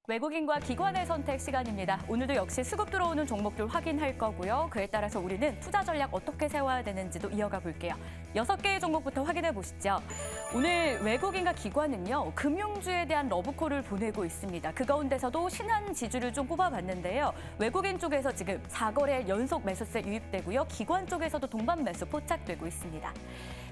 외국인과 기관의 선택 시간입니다. 오늘도 역시 수급 들어오는 종목들 확인할 거고요. 그에 따라서 우리는 투자 전략 어떻게 세워야 되는지도 이어가 볼게요. 6개의 종목부터 확인해 보시죠. 오늘 외국인과 기관은요, 금융주에 대한 러브콜을 보내고 있습니다. 그 가운데서도 신한지주를 좀 꼽아봤는데요. 외국인 쪽에서 지금 4거래 연속 매수세 유입되고요. 기관 쪽에서도 동반 매수 포착되고 있습니다.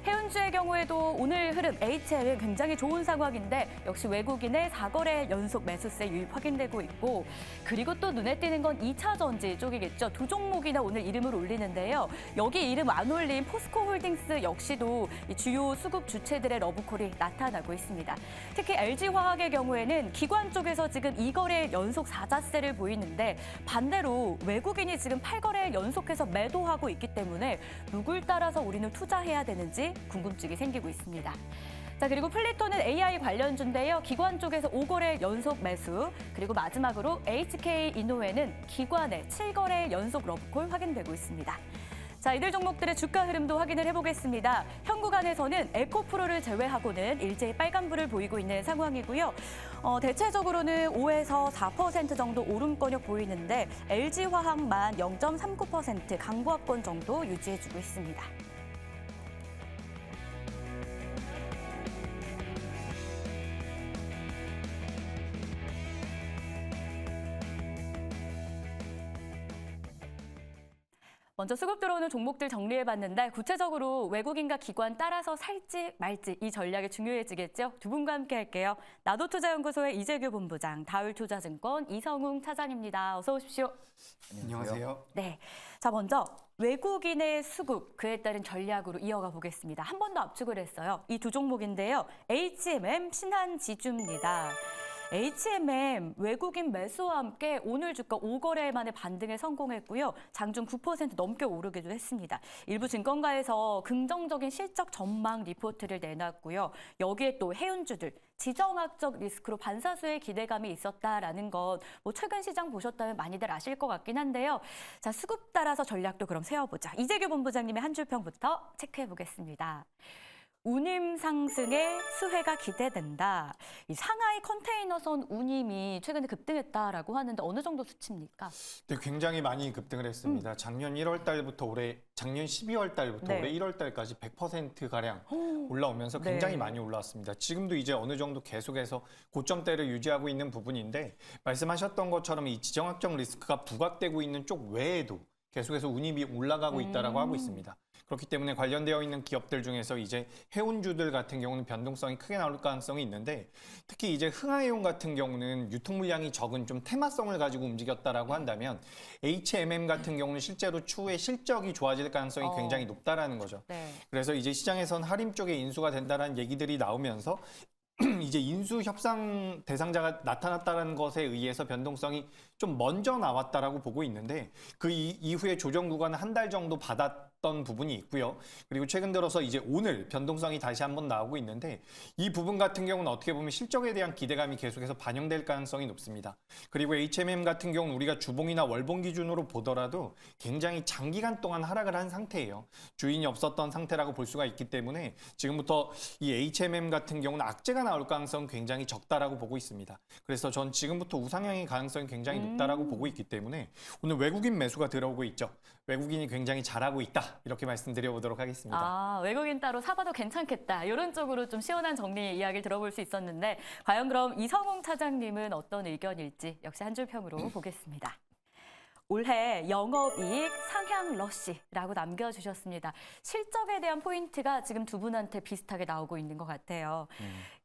해운주의 경우에도 오늘 흐름 HL은 굉장히 좋은 상황인데 역시 외국인의 4거래 연속 매수세 유입 확인되고 있고, 그리고 또 눈에 띄는 건 2차 전지 쪽이겠죠. 두 종목이나 오늘 이름을 올리는데요. 여기 이름 안 올린 포스코홀딩스 역시도 이 주요 수급 주체들의 러브콜이 나타나고 있습니다. 특히 LG화학의 경우에는 기관 쪽에서 지금 2거래 연속 4자세를 보이는데 반대로 외국인이 지금 8거래 연속해서 매도하고 있기 때문에 누굴 따라서 우리는 투자해야 되는지 궁금증이 생기고 있습니다. 자, 그리고 플리토는 AI 관련주인데요. 기관 쪽에서 5거래 연속 매수, 그리고 마지막으로 HK이노웨는 기관의 7거래 연속 러브콜 확인되고 있습니다. 자, 이들 종목들의 주가 흐름도 확인을 해보겠습니다. 현구간에서는 에코프로를 제외하고는 일제히 빨간불을 보이고 있는 상황이고요. 대체적으로는 5에서 4% 정도 오름권역 보이는데 LG화학만 0.39% 강보합권 정도 유지해주고 있습니다. 먼저 수급 들어오는 종목들 정리해봤는데 구체적으로 외국인과 기관 따라서 살지 말지 이 전략이 중요해지겠죠. 두 분과 함께 할게요. 나도투자연구소의 이재규 본부장, 다울투자증권 이성웅 차장입니다. 어서 오십시오. 안녕하세요. 네, 자 먼저 외국인의 수급, 그에 따른 전략으로 이어가 보겠습니다. 한 번 더 압축을 했어요. 이 두 종목인데요. HMM, 신한지주입니다. HMM 외국인 매수와 함께 오늘 주가 5거래 만에 반등에 성공했고요. 장중 9% 넘게 오르기도 했습니다. 일부 증권가에서 긍정적인 실적 전망 리포트를 내놨고요. 여기에 또 해운주들 지정학적 리스크로 반사수의 기대감이 있었다라는 것, 최근 시장 보셨다면 많이들 아실 것 같긴 한데요. 자, 수급 따라서 전략도 그럼 세워보자. 이재규 본부장님의 한 줄평부터 체크해 보겠습니다. 운임 상승의 수혜가 기대된다. 이 상하이 컨테이너선 운임이 최근에 급등했다라고 하는데 어느 정도 수치입니까? 네, 굉장히 많이 급등을 했습니다. 작년 1월 달부터 작년 12월 달부터 네. 올해 1월 달까지 100% 가량 올라오면서 굉장히 네. 많이 올라왔습니다. 지금도 이제 어느 정도 계속해서 고점대를 유지하고 있는 부분인데, 말씀하셨던 것처럼 이 지정학적 리스크가 부각되고 있는 쪽 외에도 계속해서 운임이 올라가고 있다라고 하고 있습니다. 그렇기 때문에 관련되어 있는 기업들 중에서 이제 해운주들 같은 경우는 변동성이 크게 나올 가능성이 있는데, 특히 이제 흥하해운 같은 경우는 유통 물량이 적은 좀 테마성을 가지고 움직였다라고 한다면 HMM 같은 경우는 실제로 추후에 실적이 좋아질 가능성이 굉장히 높다라는 거죠. 네. 그래서 이제 시장에선 할인 쪽에 인수가 된다라는 얘기들이 나오면서 이제 인수 협상 대상자가 나타났다는 것에 의해서 변동성이 좀 먼저 나왔다라고 보고 있는데, 그 이후에 조정 구간을 한 달 정도 받았던 부분이 있고요. 그리고 최근 들어서 이제 오늘 변동성이 다시 한번 나오고 있는데, 이 부분 같은 경우는 어떻게 보면 실적에 대한 기대감이 계속해서 반영될 가능성이 높습니다. 그리고 HMM 같은 경우는 우리가 주봉이나 월봉 기준으로 보더라도 굉장히 장기간 동안 하락을 한 상태예요. 주인이 없었던 상태라고 볼 수가 있기 때문에 지금부터 이 HMM 같은 경우는 악재가 나올 가능성은 굉장히 적다라고 보고 있습니다. 그래서 전 지금부터 우상향의 가능성이 굉장히 높다라고 보고 있기 때문에 오늘 외국인 매수가 들어오고 있죠. 외국인이 굉장히 잘하고 있다, 이렇게 말씀드려보도록 하겠습니다. 아, 외국인 따로 사봐도 괜찮겠다. 이런 쪽으로 좀 시원한 정리 이야기를 들어볼 수 있었는데, 과연 그럼 이성웅 차장님은 어떤 의견일지 역시 한 줄 평으로 보겠습니다. 올해 영업이익 상향 러시라고 남겨주셨습니다. 실적에 대한 포인트가 지금 두 분한테 비슷하게 나오고 있는 것 같아요.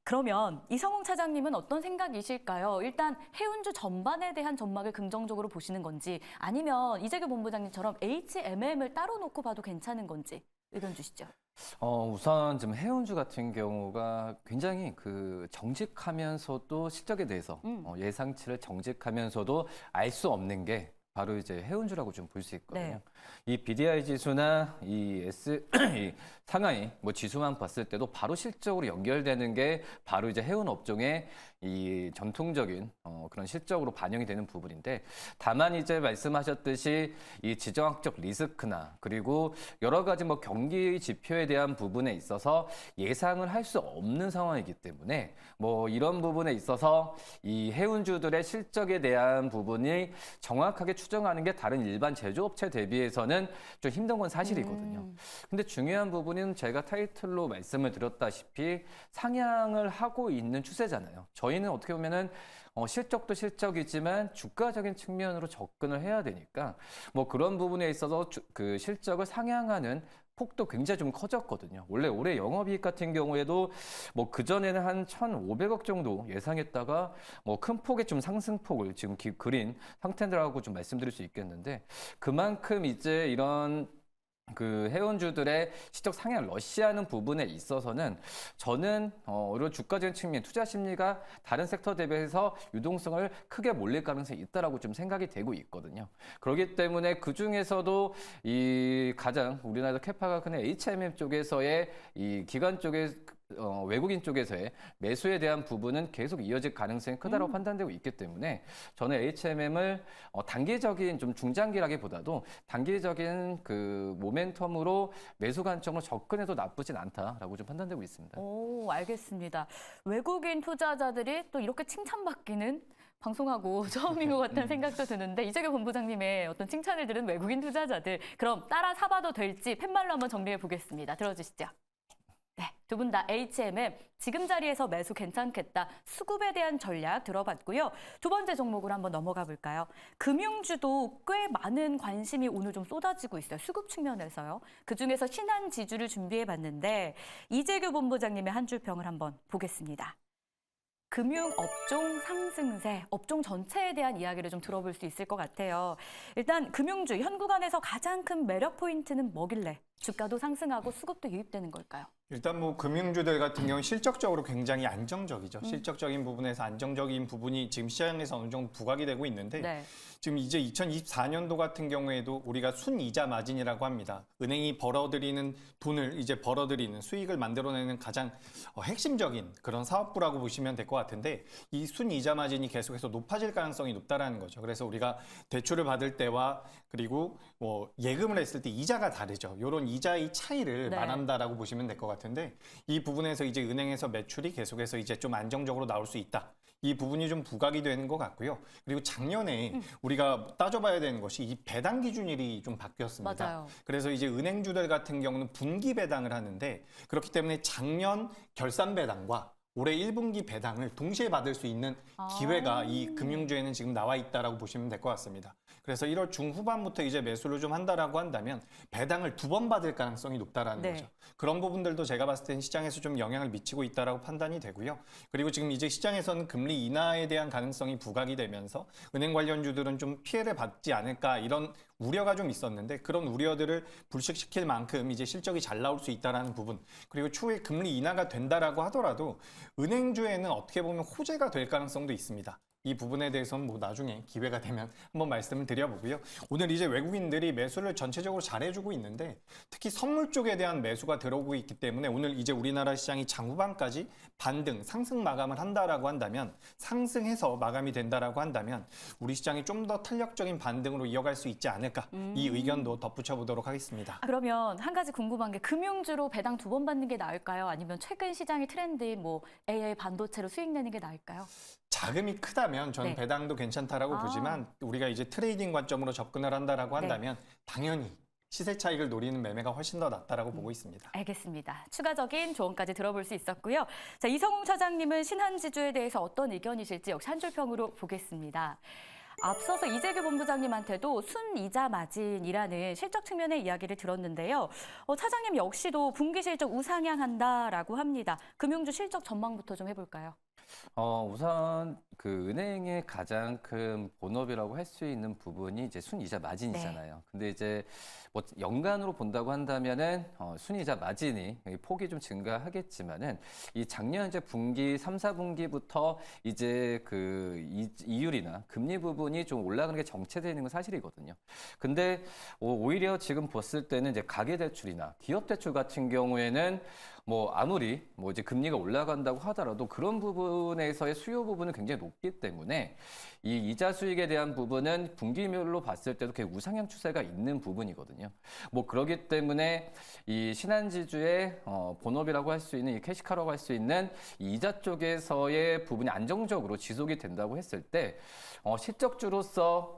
그러면 이성웅 차장님은 어떤 생각이실까요? 일단 해운주 전반에 대한 전망을 긍정적으로 보시는 건지, 아니면 이재규 본부장님처럼 HMM을 따로 놓고 봐도 괜찮은 건지 의견 주시죠. 우선 지금 해운주 같은 경우가 굉장히 정직하면서도 실적에 대해서 예상치를 정직하면서도 알 수 없는 게 바로 이제 해운주라고 좀 볼 수 있거든요. 네. 이 BDI 지수나 이 이 상하이 지수만 봤을 때도 바로 실적으로 연결되는 게 바로 이제 해운 업종의 이 전통적인 그런 실적으로 반영이 되는 부분인데 다만 이제 말씀하셨듯이 이 지정학적 리스크나 그리고 여러 가지 뭐 경기 지표에 대한 부분에 있어서 예상을 할 수 없는 상황이기 때문에 뭐 이런 부분에 있어서 이 해운주들의 실적에 대한 부분이 정확하게 추정하는 게 다른 일반 제조업체 대비해서는 좀 힘든 건 사실이거든요. 근데 중요한 부분은 제가 타이틀로 말씀을 드렸다시피 상향을 하고 있는 추세잖아요. 저희는 어떻게 보면은 실적도 실적이지만 주가적인 측면으로 접근을 해야 되니까 뭐 그런 부분에 있어서 그 실적을 상향하는 폭도 굉장히 좀 커졌거든요. 원래 올해 영업이익 같은 경우에도 뭐 그전에는 한 1,500억 정도 예상했다가 뭐 큰 폭의 좀 상승폭을 지금 그린 상태라고 좀 말씀드릴 수 있겠는데 그만큼 이제 이런 그 해운주들의 실적 상향 러시하는 부분에 있어서는 저는 오히려 주가적인 측면 투자 심리가 다른 섹터 대비해서 유동성을 크게 몰릴 가능성이 있다라고 좀 생각이 되고 있거든요. 그렇기 때문에 그 중에서도 이 가장 우리나라 캐파가 큰 HMM 쪽에서의 이 기관 쪽에 외국인 쪽에서의 매수에 대한 부분은 계속 이어질 가능성이 크다고 판단되고 있기 때문에 저는 HMM을 단기적인 좀 중장기라기보다도 단기적인 그 모멘텀으로 매수 관점으로 접근해도 나쁘진 않다라고 좀 판단되고 있습니다. 오, 알겠습니다. 외국인 투자자들이 또 이렇게 칭찬받기는 방송하고 처음인 것 같다는 생각도 드는데 이재규 본부장님의 어떤 칭찬을 들은 외국인 투자자들 그럼 따라 사봐도 될지 팻말로 한번 정리해 보겠습니다. 들어주시죠. 네, 두 분 다 HMM 지금 자리에서 매수 괜찮겠다. 수급에 대한 전략 들어봤고요. 두 번째 종목으로 한번 넘어가 볼까요? 금융주도 꽤 많은 관심이 오늘 좀 쏟아지고 있어요. 수급 측면에서요. 그중에서 신한지주를 준비해 봤는데 이재규 본부장님의 한 줄 평을 한번 보겠습니다. 금융업종 상승세, 업종 전체에 대한 이야기를 좀 들어볼 수 있을 것 같아요. 일단 금융주, 현 구간에서 가장 큰 매력 포인트는 뭐길래 주가도 상승하고 수급도 유입되는 걸까요? 일단 뭐 금융주들 같은 경우는 실적적으로 굉장히 안정적이죠. 실적적인 부분에서 안정적인 부분이 지금 시장에서 어느 정도 부각이 되고 있는데 네. 지금 이제 2024년도 같은 경우에도 우리가 순이자 마진이라고 합니다. 은행이 벌어들이는 돈을 이제 벌어들이는 수익을 만들어내는 가장 핵심적인 그런 사업부라고 보시면 될 것 같은데 이 순이자 마진이 계속해서 높아질 가능성이 높다라는 거죠. 그래서 우리가 대출을 받을 때와 그리고 뭐 예금을 했을 때 이자가 다르죠. 이런 이자의 차이를 네. 말한다라고 보시면 될 것 같은데 이 부분에서 이제 은행에서 매출이 계속해서 이제 좀 안정적으로 나올 수 있다. 이 부분이 좀 부각이 되는 것 같고요. 그리고 작년에 우리가 따져봐야 되는 것이 이 배당 기준일이 좀 바뀌었습니다. 맞아요. 그래서 이제 은행주들 같은 경우는 분기 배당을 하는데 그렇기 때문에 작년 결산 배당과 올해 1분기 배당을 동시에 받을 수 있는 기회가 이 금융주에는 지금 나와 있다라고 보시면 될 것 같습니다. 그래서 1월 중후반부터 이제 매수를 좀 한다라고 한다면 배당을 2번 받을 가능성이 높다라는 네. 거죠. 그런 부분들도 제가 봤을 때는 시장에서 좀 영향을 미치고 있다라고 판단이 되고요. 그리고 지금 이제 시장에서는 금리 인하에 대한 가능성이 부각이 되면서 은행 관련주들은 좀 피해를 받지 않을까 이런 우려가 좀 있었는데 그런 우려들을 불식시킬 만큼 이제 실적이 잘 나올 수 있다라는 부분 그리고 추후에 금리 인하가 된다라고 하더라도 은행주에는 어떻게 보면 호재가 될 가능성도 있습니다. 이 부분에 대해서는 뭐 나중에 기회가 되면 한번 말씀을 드려보고요. 오늘 이제 외국인들이 매수를 전체적으로 잘해주고 있는데 특히 선물 쪽에 대한 매수가 들어오고 있기 때문에 오늘 이제 우리나라 시장이 장후반까지 반등, 상승 마감을 한다라고 한다면 상승해서 마감이 된다라고 한다면 우리 시장이 좀 더 탄력적인 반등으로 이어갈 수 있지 않을까 이 의견도 덧붙여 보도록 하겠습니다. 그러면 한 가지 궁금한 게 금융주로 배당 2번 받는 게 나을까요? 아니면 최근 시장의 트렌드인 뭐 AI 반도체로 수익 내는 게 나을까요? 자금이 크다면 저는 네. 배당도 괜찮다라고 보지만 우리가 이제 트레이딩 관점으로 접근을 한다라고 한다면 당연히 시세 차익을 노리는 매매가 훨씬 더 낫다라고 보고 있습니다. 알겠습니다. 추가적인 조언까지 들어볼 수 있었고요. 자, 이성웅 차장님은 신한지주에 대해서 어떤 의견이실지 역시 한 줄 평으로 보겠습니다. 앞서서 이재규 본부장님한테도 순이자 마진이라는 실적 측면의 이야기를 들었는데요. 차장님 역시도 분기 실적 우상향한다라고 합니다. 금융주 실적 전망부터 좀 해볼까요? 우선 그 은행의 가장 큰 본업이라고 할 수 있는 부분이 이제 순이자 마진이잖아요. 근데 이제 뭐 연간으로 본다고 한다면은 순이자 마진이 폭이 좀 증가하겠지만은 이 작년 이제 분기 3, 4분기부터 이제 그 이율이나 금리 부분이 좀 올라가는 게 정체되어 있는 건 사실이거든요. 근데 오히려 지금 봤을 때는 이제 가계대출이나 기업대출 같은 경우에는 뭐 아무리 뭐 이제 금리가 올라간다고 하더라도 그런 부분에서의 수요 부분은 굉장히 높기 때문에 이 이자 수익에 대한 부분은 분기별로 봤을 때도 굉장히 우상향 추세가 있는 부분이거든요. 뭐 그렇기 때문에 이 신한지주의 본업이라고 할 수 있는 이 캐시카라고 할 수 있는 이 이자 쪽에서의 부분이 안정적으로 지속이 된다고 했을 때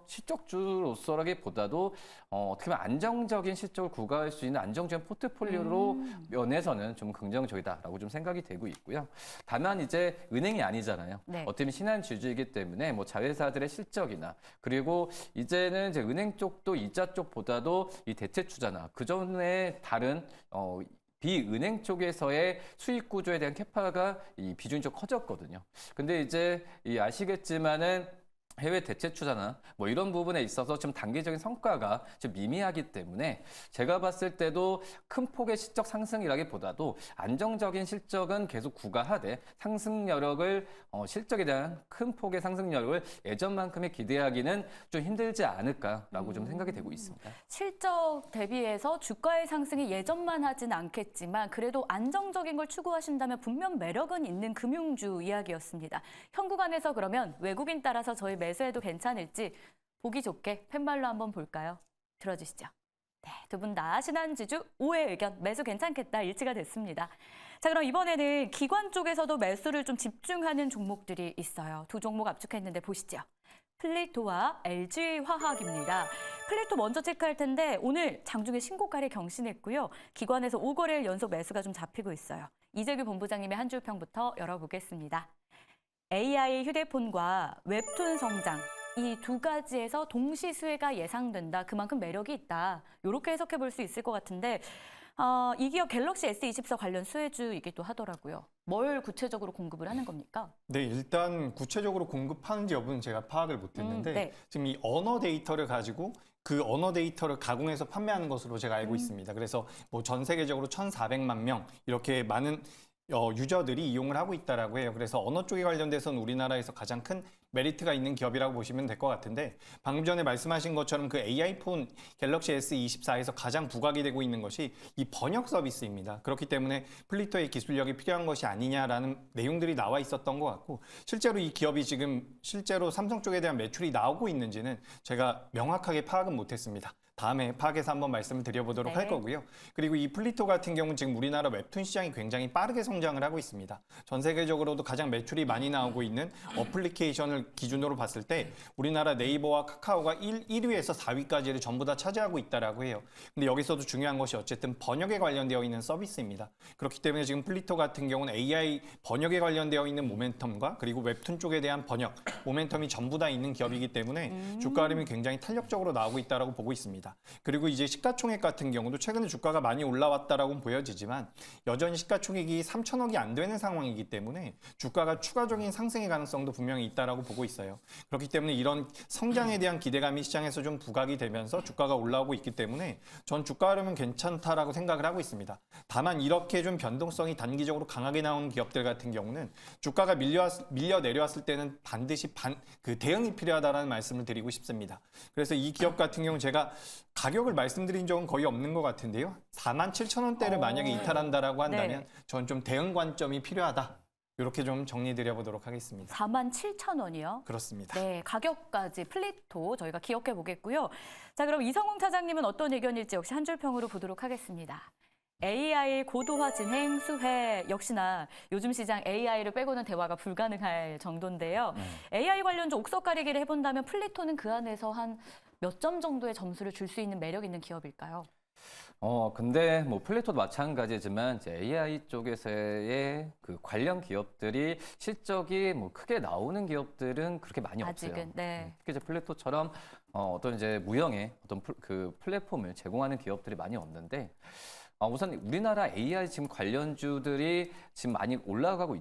실적주로서라기보다도 어떻게 보면 안정적인 실적을 구가할 수 있는 안정적인 포트폴리오로 면에서는 좀 긍정적이다라고 좀 생각이 되고 있고요. 다만 이제 은행이 아니잖아요. 네. 어떻게 보면 신한주주이기 때문에 뭐 자회사들의 실적이나 그리고 이제는 이제 은행 쪽도 이자 쪽보다도 이 대체 투자나 그 전에 다른 비은행 쪽에서의 수익 구조에 대한 캐파가 이 비중이 좀 커졌거든요. 근데 이제 아시겠지만은 해외 대체 투자나 뭐 이런 부분에 있어서 좀 단기적인 성과가 좀 미미하기 때문에 제가 봤을 때도 큰 폭의 실적 상승이라기보다도 안정적인 실적은 계속 구가하되 상승 여력을 실적에 대한 큰 폭의 상승 여력을 예전만큼의 기대하기는 좀 힘들지 않을까라고 좀 생각이 되고 있습니다. 실적 대비해서 주가의 상승이 예전만 하진 않겠지만 그래도 안정적인 걸 추구하신다면 분명 매력은 있는 금융주 이야기였습니다. 현구간에서 그러면 외국인 따라서 저희 매수해도 괜찮을지 보기 좋게 팻말로 한번 볼까요? 들어주시죠. 네, 두 분 다 신한지주 5회 의견 매수 괜찮겠다 일치가 됐습니다. 자, 그럼 이번에는 기관 쪽에서도 매수를 좀 집중하는 종목들이 있어요. 두 종목 압축했는데 보시죠. 플레이토와 LG화학입니다. 플레이토 먼저 체크할 텐데 오늘 장중에 신고가를 경신했고요. 기관에서 5거래일 연속 매수가 좀 잡히고 있어요. 이재규 본부장님의 한 줄 평부터 열어보겠습니다. AI 휴대폰과 웹툰 성장, 이 두 가지에서 동시 수혜가 예상된다. 그만큼 매력이 있다. 이렇게 해석해 볼 수 있을 것 같은데 이 기업 갤럭시 S24 관련 수혜주이기도 하더라고요. 뭘 구체적으로 공급을 하는 겁니까? 네, 일단 구체적으로 공급하는지 여부는 제가 파악을 못했는데 네. 지금 이 언어 데이터를 가지고 그 언어 데이터를 가공해서 판매하는 것으로 제가 알고 있습니다. 그래서 뭐 전 세계적으로 1,400만 명 이렇게 많은 유저들이 이용을 하고 있다라고 해요. 그래서 언어 쪽에 관련돼서는 우리나라에서 가장 큰 메리트가 있는 기업이라고 보시면 될 것 같은데 방금 전에 말씀하신 것처럼 그 AI폰 갤럭시 S24에서 가장 부각이 되고 있는 것이 이 번역 서비스입니다. 그렇기 때문에 플리토의 기술력이 필요한 것이 아니냐라는 내용들이 나와 있었던 것 같고 실제로 이 기업이 지금 실제로 삼성 쪽에 대한 매출이 나오고 있는지는 제가 명확하게 파악은 못했습니다. 다음에 파악해서 한번 말씀을 드려보도록 할 거고요. 그리고 이 플리토 같은 경우는 지금 우리나라 웹툰 시장이 굉장히 빠르게 성장을 하고 있습니다. 전 세계적으로도 가장 매출이 많이 나오고 있는 어플리케이션을 기준으로 봤을 때 우리나라 네이버와 카카오가 1위에서 4위까지를 전부 다 차지하고 있다라고 해요. 근데 여기서도 중요한 것이 어쨌든 번역에 관련되어 있는 서비스입니다. 그렇기 때문에 지금 플리토 같은 경우는 AI 번역에 관련되어 있는 모멘텀과 그리고 웹툰 쪽에 대한 번역, 모멘텀이 전부 다 있는 기업이기 때문에 주가 흐름이 굉장히 탄력적으로 나오고 있다라고 보고 있습니다. 그리고 이제 시가총액 같은 경우도 최근에 주가가 많이 올라왔다라고 보여지지만 여전히 시가총액이 3천억이 안 되는 상황이기 때문에 주가가 추가적인 상승의 가능성도 분명히 있다라고 보고 있어요. 그렇기 때문에 이런 성장에 대한 기대감이 시장에서 좀 부각이 되면서 주가가 올라오고 있기 때문에 전 주가 흐름은 괜찮다라고 생각을 하고 있습니다. 다만 이렇게 좀 변동성이 단기적으로 강하게 나온 기업들 같은 경우는 주가가 밀려 내려왔을 때는 반드시 대응이 필요하다라는 말씀을 드리고 싶습니다. 그래서 이 기업 같은 경우 제가 가격을 말씀드린 적은 거의 없는 것 같은데요. 47,000원대를 만약에 이탈한다라고 한다면 전 좀 대응 관점이 필요하다. 이렇게 좀 정리드려보도록 하겠습니다. 47,000원이요? 그렇습니다. 네, 가격까지 플리토 저희가 기억해 보겠고요. 자, 그럼 이성웅 차장님은 어떤 의견일지 역시 한 줄 평으로 보도록 하겠습니다. AI 고도화 진행 수혜 역시나 요즘 시장 AI를 빼고는 대화가 불가능할 정도인데요. AI 관련주 옥석 가리기를 해본다면 플리토는 그 안에서 한 몇 점 정도의 점수를 줄 수 있는 매력 있는 기업일까요? 근데 뭐 플레이토도 마찬가지지만 이제 AI 쪽에서의 그 관련 기업들이 실적이 뭐 크게 나오는 기업들은 그렇게 많이 아직은, 없어요. 네. 특히 이제 플레이토처럼 어떤 이제 무형의 어떤 그 플랫폼을 제공하는 기업들이 많이 없는데 우선 우리나라 AI 지금 관련주들이 지금 많이 올라가고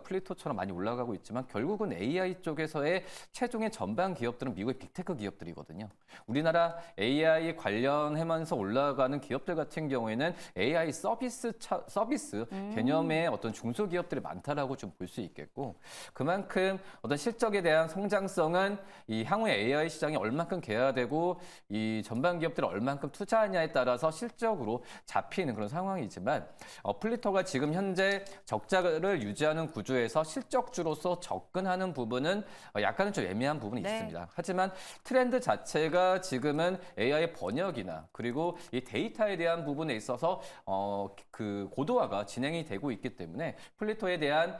플리토처럼 많이 올라가고 있지만 결국은 AI 쪽에서의 최종의 전반 기업들은 미국의 빅테크 기업들이거든요. 우리나라 AI 관련하면서 올라가는 기업들 같은 경우에는 AI 서비스 개념의 어떤 중소기업들이 많다라고 좀 볼 수 있겠고, 그만큼 어떤 실적에 대한 성장성은 이 향후에 AI 시장이 얼만큼 개화되고 이 전반 기업들이 얼만큼 투자하냐에 따라서 실적으로 잡히는 그런 상황이지만, 플리터가 지금 현재 적자를 유지하는 구조에서 실적주로서 접근하는 부분은 약간은 좀 애매한 부분이 네. 있습니다. 하지만 트렌드 자체가 지금은 AI 번역이나 그리고 이 데이터에 대한 부분에 있어서 그 고도화가 진행이 되고 있기 때문에 플리터에 대한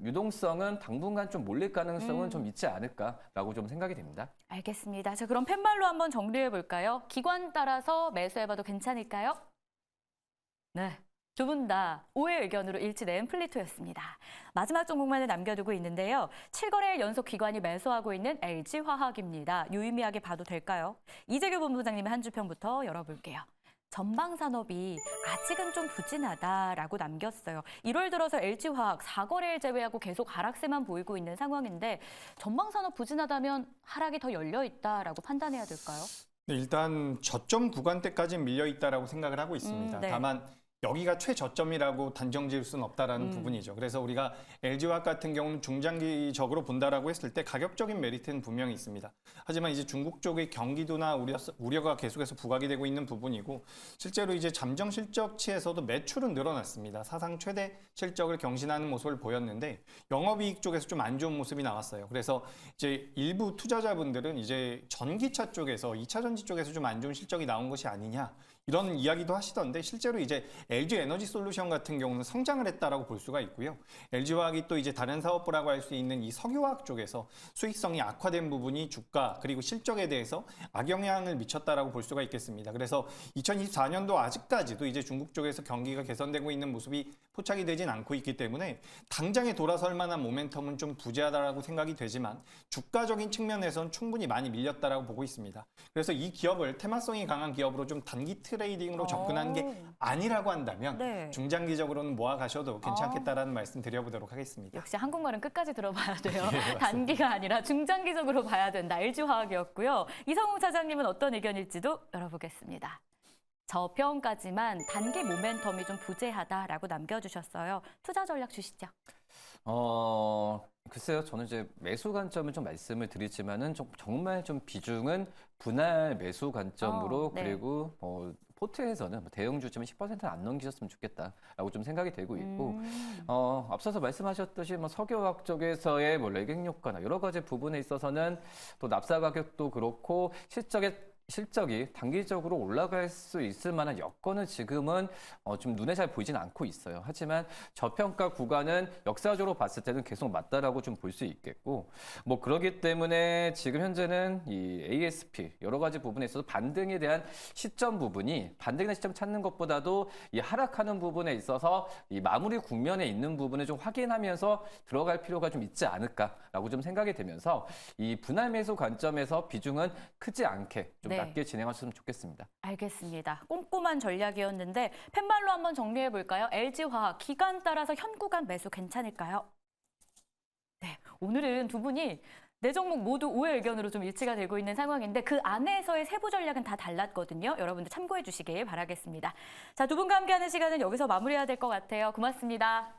유동성은 당분간 좀 몰릴 가능성은 좀 있지 않을까라고 좀 생각이 됩니다. 알겠습니다. 자, 그럼 팻말로 한번 정리해 볼까요? 기관 따라서 매수해봐도 괜찮을까요? 네. 두 분 다 5의 의견으로 일치된 플리토였습니다. 마지막 종목만을 남겨두고 있는데요. 7거래일 연속 기관이 매수하고 있는 LG화학입니다. 유의미하게 봐도 될까요? 이재규 본부장님의 한 주평부터 열어볼게요. 전방 산업이 아직은 좀 부진하다라고 남겼어요. 1월 들어서 LG화학 4거래일 제외하고 계속 하락세만 보이고 있는 상황인데 전방 산업 부진하다면 하락이 더 열려 있다라고 판단해야 될까요? 네, 일단 저점 구간대까지 밀려 있다라고 생각을 하고 있습니다. 네. 다만 여기가 최저점이라고 단정 지을 수는 없다라는 부분이죠. 그래서 우리가 LG화학 같은 경우는 중장기적으로 본다라고 했을 때 가격적인 메리트는 분명히 있습니다. 하지만 이제 중국 쪽의 경기도나 우려가 계속해서 부각이 되고 있는 부분이고, 실제로 이제 잠정 실적치에서도 매출은 늘어났습니다. 사상 최대 실적을 경신하는 모습을 보였는데 영업이익 쪽에서 좀 안 좋은 모습이 나왔어요. 그래서 이제 일부 투자자분들은 이제 전기차 쪽에서 2차 전지 쪽에서 좀 안 좋은 실적이 나온 것이 아니냐, 이런 이야기도 하시던데, 실제로 이제 LG 에너지 솔루션 같은 경우는 성장을 했다라고 볼 수가 있고요. LG화학이 또 이제 다른 사업부라고 할 수 있는 이 석유화학 쪽에서 수익성이 악화된 부분이 주가 그리고 실적에 대해서 악영향을 미쳤다라고 볼 수가 있겠습니다. 그래서 2024년도 아직까지도 이제 중국 쪽에서 경기가 개선되고 있는 모습이 포착이 되진 않고 있기 때문에 당장에 돌아설 만한 모멘텀은 좀 부재하다라고 생각이 되지만 주가적인 측면에선 충분히 많이 밀렸다라고 보고 있습니다. 그래서 이 기업을 테마성이 강한 기업으로 좀 단기 트레이딩으로 접근하는 게 아니라고 한다면 네. 중장기적으로는 모아 가셔도 괜찮겠다라는 말씀 드려보도록 하겠습니다. 역시 한국말은 끝까지 들어봐야 돼요. 단기가 아니라 중장기적으로 봐야 된다. LG화학이었고요. 이성웅 차장님은 어떤 의견일지도 열어보겠습니다. 저평가지만 단기 모멘텀이 좀 부재하다라고 남겨주셨어요. 투자 전략 주시죠. 글쎄요, 저는 이제 매수 관점을 좀 말씀을 드리지만은 정말 좀 비중은 분할 매수 관점으로 네. 그리고 포트에서는 대형주지만 10%는 안 넘기셨으면 좋겠다라고 좀 생각이 되고 있고, 앞서서 말씀하셨듯이 석유화학 쪽에서의 레깅 효과나 여러 가지 부분에 있어서는 또 납사 가격도 그렇고 실적이 단기적으로 올라갈 수 있을 만한 여건은 지금은 좀 눈에 잘 보이진 않고 있어요. 하지만 저평가 구간은 역사적으로 봤을 때는 계속 맞다라고 좀 볼 수 있겠고, 그러기 때문에 지금 현재는 이 ASP 여러 가지 부분에 있어서 반등에 대한 시점 부분이 반등의 시점 찾는 것보다도 이 하락하는 부분에 있어서 이 마무리 국면에 있는 부분을 좀 확인하면서 들어갈 필요가 좀 있지 않을까라고 좀 생각이 되면서 이 분할 매수 관점에서 비중은 크지 않게 좀 네. 낮게 진행하셨으면 좋겠습니다. 알겠습니다. 꼼꼼한 전략이었는데 팻말로 한번 정리해 볼까요? LG화학 기간 따라서 현 구간 매수 괜찮을까요? 네, 오늘은 두 분이 네 종목 모두 5의 의견으로 좀 일치가 되고 있는 상황인데 그 안에서의 세부 전략은 다 달랐거든요. 여러분들 참고해 주시길 바라겠습니다. 자, 두 분과 함께하는 시간은 여기서 마무리해야 될 것 같아요. 고맙습니다.